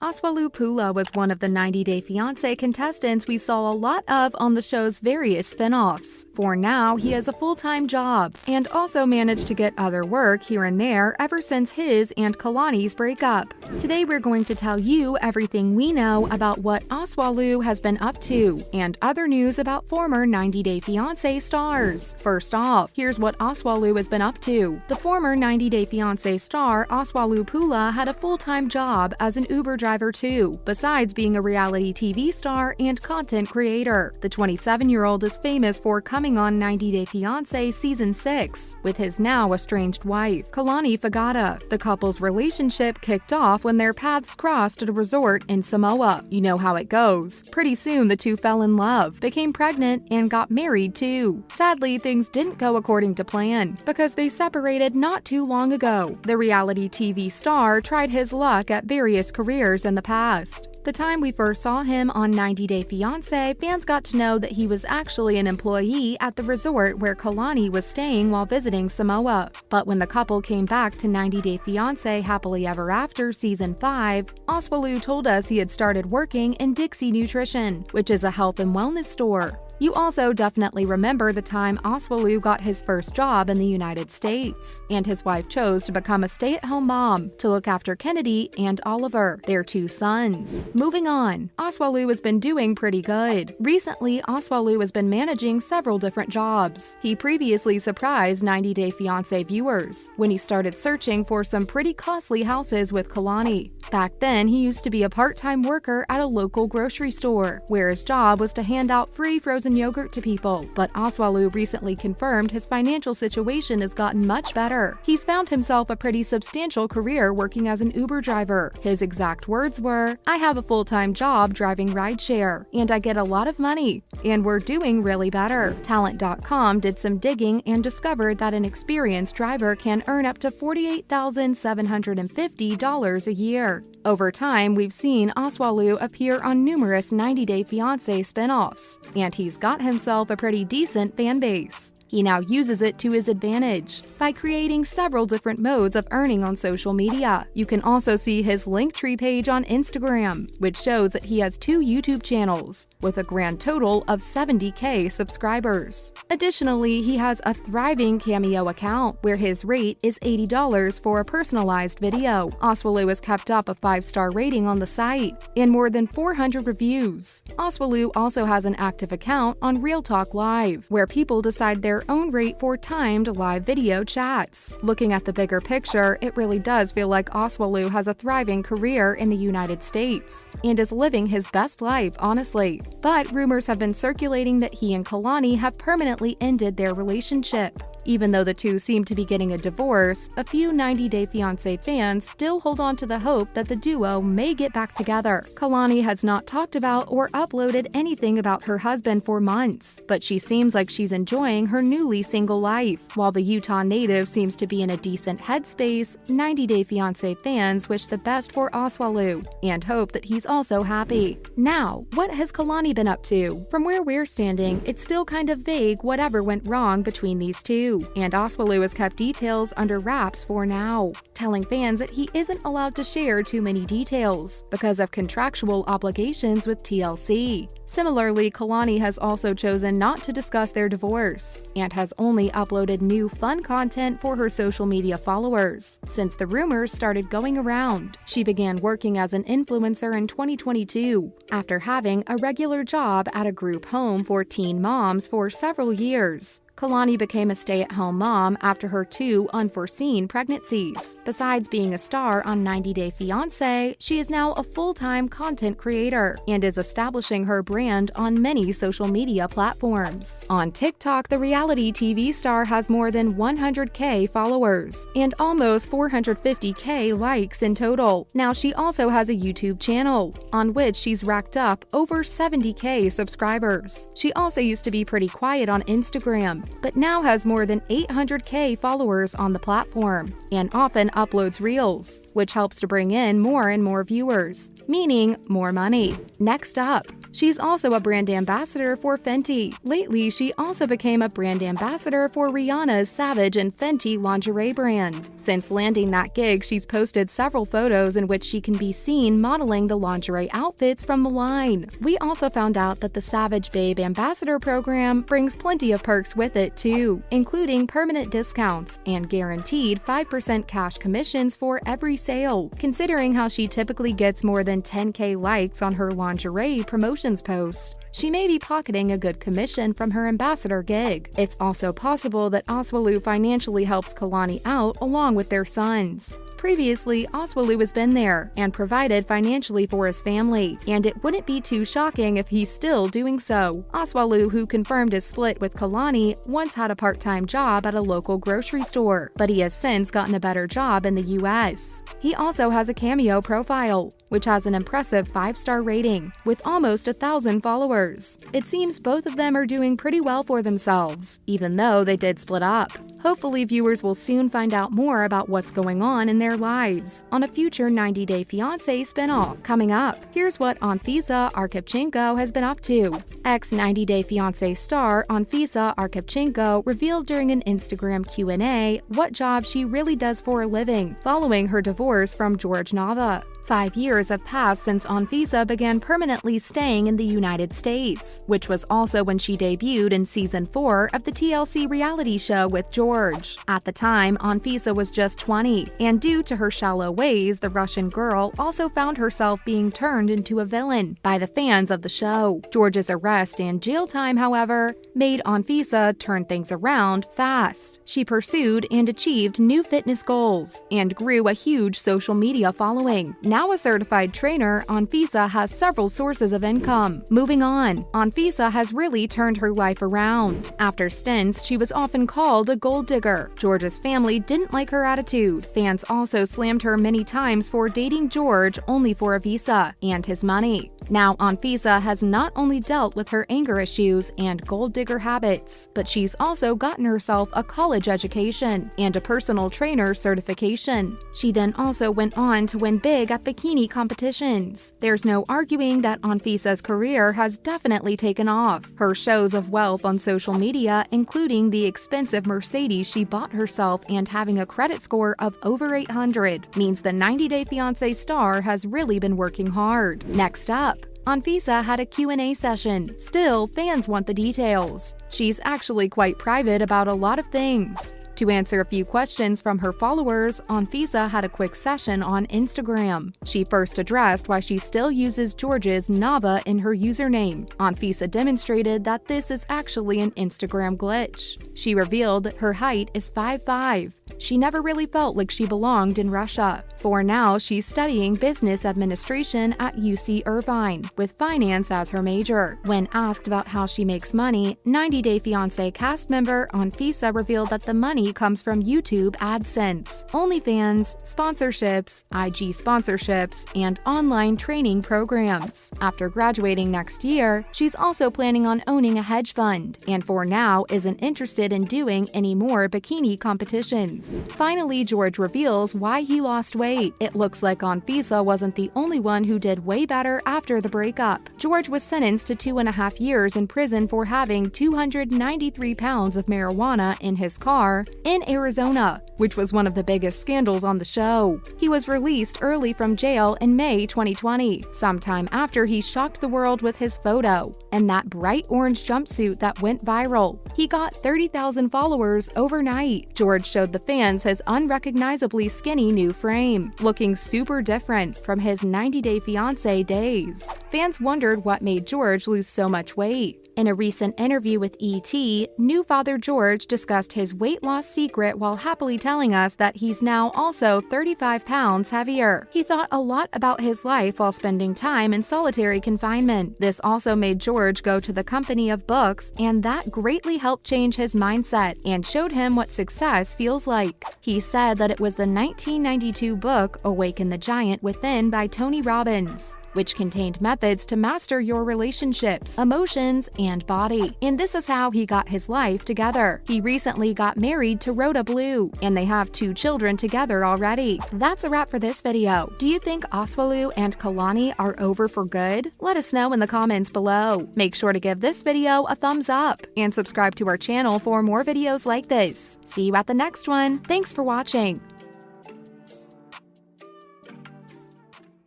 Asuelu Pulaa was one of the 90-Day Fiancé contestants we saw a lot of on the show's various spin-offs. For now, he has a full-time job and also managed to get other work here and there ever since his and Kalani's breakup. Today we're going to tell you everything we know about what Asuelu has been up to and other news about former 90-Day Fiancé stars. First off, here's what Asuelu has been up to. The former 90-Day Fiancé star Asuelu Pulaa had a full-time job as an Uber driver too, besides being a reality TV star and content creator. The 27-year-old is famous for coming on 90-Day Fiancé Season 6 with his now estranged wife, Kalani Faagata. The couple's relationship kicked off when their paths crossed at a resort in Samoa. You know how it goes. Pretty soon the two fell in love, became pregnant, and got married too. Sadly, things didn't go according to plan because they separated not too long ago. The reality TV star tried his luck at various careers in the past. The time we first saw him on 90-Day Fiancé, fans got to know that he was actually an employee at the resort where Kalani was staying while visiting Samoa. But when the couple came back to 90-Day Fiancé Happily Ever After Season 5, Asuelu told us he had started working in Dixie Nutrition, which is a health and wellness store. You also definitely remember the time Asuelu got his first job in the United States, and his wife chose to become a stay-at-home mom to look after Kennedy and Oliver, their two sons. Moving on, Asuelu has been doing pretty good. Recently, Asuelu has been managing several different jobs. He previously surprised 90-Day Fiancé viewers when he started searching for some pretty costly houses with Kalani. Back then, he used to be a part-time worker at a local grocery store, where his job was to hand out free frozen yogurt to people. But Asuelu recently confirmed his financial situation has gotten much better. He's found himself a pretty substantial career working as an Uber driver. His exact words were, "I have a full-time job driving rideshare, and I get a lot of money, and we're doing really better." Talent.com did some digging and discovered that an experienced driver can earn up to $48,750 a year. Over time, we've seen Asuelu appear on numerous 90-Day Fiancé spin-offs, and he's got himself a pretty decent fan base. He now uses it to his advantage by creating several different modes of earning on social media. You can also see his Linktree page on Instagram, which shows that he has 2 YouTube channels with a grand total of 70K subscribers. Additionally, he has a thriving Cameo account where his rate is $80 for a personalized video. Asuelu has kept up a 5-star rating on the site and more than 400 reviews. Asuelu also has an active account on Real Talk Live, where people decide their own rate for timed live video chats. Looking at the bigger picture, it really does feel like Asuelu has a thriving career in the United States and is living his best life, honestly. But rumors have been circulating that he and Kalani have permanently ended their relationship. Even though the two seem to be getting a divorce, a few 90-Day Fiancé fans still hold on to the hope that the duo may get back together. Kalani has not talked about or uploaded anything about her husband for months, but she seems like she's enjoying her newly single life. While the Utah native seems to be in a decent headspace, 90-Day Fiancé fans wish the best for Asuelu and hope that he's also happy. Now, what has Kalani been up to? From where we're standing, it's still kind of vague whatever went wrong between these two, and Asuelu has kept details under wraps for now, telling fans that he isn't allowed to share too many details because of contractual obligations with TLC. Similarly, Kalani has also chosen not to discuss their divorce and has only uploaded new fun content for her social media followers since the rumors started going around. She began working as an influencer in 2022 after having a regular job at a group home for teen moms for several years. Kalani became a stay-at-home mom after her 2 unforeseen pregnancies. Besides being a star on 90-Day Fiancé, she is now a full-time content creator and is establishing her brand on many social media platforms. On TikTok, the reality TV star has more than 100K followers and almost 450K likes in total. Now she also has a YouTube channel, on which she's racked up over 70K subscribers. She also used to be pretty quiet on Instagram, but now has more than 800K followers on the platform and often uploads reels, which helps to bring in more and more viewers, meaning more money. Next up, she's also a brand ambassador for Fenty. Lately, she also became a brand ambassador for Rihanna's Savage and Fenty lingerie brand. Since landing that gig, she's posted several photos in which she can be seen modeling the lingerie outfits from the line. We also found out that the Savage Babe Ambassador program brings plenty of perks with it too, including permanent discounts and guaranteed 5% cash commissions for every sale. Considering how she typically gets more than 10K likes on her lingerie promotions post, she may be pocketing a good commission from her ambassador gig. It's also possible that Asuelu financially helps Kalani out along with their sons. Previously, Asuelu has been there and provided financially for his family, and it wouldn't be too shocking if he's still doing so. Asuelu, who confirmed his split with Kalani, once had a part-time job at a local grocery store, but he has since gotten a better job in the US. He also has a Cameo profile, which has an impressive 5-star rating, with almost 1,000 followers. It seems both of them are doing pretty well for themselves, even though they did split up. Hopefully, viewers will soon find out more about what's going on in their lives on a future 90 Day Fiancé spinoff. Coming up, here's what Anfisa Arkipchenko has been up to. Ex-90 Day Fiancé star Anfisa Arkipchenko revealed during an Instagram Q&A what job she really does for a living following her divorce from George Nava. 5 years have passed since Anfisa began permanently staying in the United States, which was also when she debuted in Season 4 of the TLC reality show with George. At the time, Anfisa was just 20, and due to her shallow ways, the Russian girl also found herself being turned into a villain by the fans of the show. George's arrest and jail time, however, made Anfisa turn things around fast. She pursued and achieved new fitness goals and grew a huge social media following. Now a certified trainer, Anfisa has several sources of income. Moving on, Anfisa has really turned her life around. After stints, she was often called a gold digger. George's family didn't like her attitude. Fans also slammed her many times for dating George only for a visa and his money. Now, Anfisa has not only dealt with her anger issues and gold digger habits, but she's also gotten herself a college education and a personal trainer certification. She then also went on to win big at bikini competitions. There's no arguing that Anfisa's career has definitely taken off. Her shows of wealth on social media, including the expensive Mercedes she bought herself and having a credit score of over 800, means the 90 Day Fiancé star has really been working hard. Next up, Anfisa had a Q&A session. Still, fans want the details. She's actually quite private about a lot of things. To answer a few questions from her followers, Anfisa had a quick session on Instagram. She first addressed why she still uses George's Nava in her username. Anfisa demonstrated that this is actually an Instagram glitch. She revealed that her height is 5'5". She never really felt like she belonged in Russia. For now, she's studying business administration at UC Irvine, with finance as her major. When asked about how she makes money, 90 Day Fiancé cast member Anfisa revealed that the money comes from YouTube AdSense, OnlyFans, sponsorships, IG sponsorships, and online training programs. After graduating next year, she's also planning on owning a hedge fund, and for now isn't interested in doing any more bikini competitions. Finally, George reveals why he lost weight. It looks like Anfisa wasn't the only one who did way better after the breakup. George was sentenced to 2.5 years in prison for having 293 pounds of marijuana in his car in Arizona, which was one of the biggest scandals on the show. He was released early from jail in May 2020, sometime after he shocked the world with his photo and that bright orange jumpsuit that went viral. He got 30,000 followers overnight. George showed the fans his unrecognizably skinny new frame, looking super different from his 90 Day Fiancé days. Fans wondered what made George lose so much weight. In a recent interview with ET, new father George discussed his weight loss secret while happily telling us that he's now also 35 pounds heavier. He thought a lot about his life while spending time in solitary confinement. This also made George go to the company of books, and that greatly helped change his mindset and showed him what success feels like. He said that it was the 1992 book Awaken the Giant Within by Tony Robbins, which contained methods to master your relationships, emotions, and body. And this is how he got his life together. He recently got married to Rhoda Blue, and they have 2 children together already. That's a wrap for this video. Do you think Asuelu and Kalani are over for good? Let us know in the comments below. Make sure to give this video a thumbs up and subscribe to our channel for more videos like this. See you at the next one. Thanks for watching.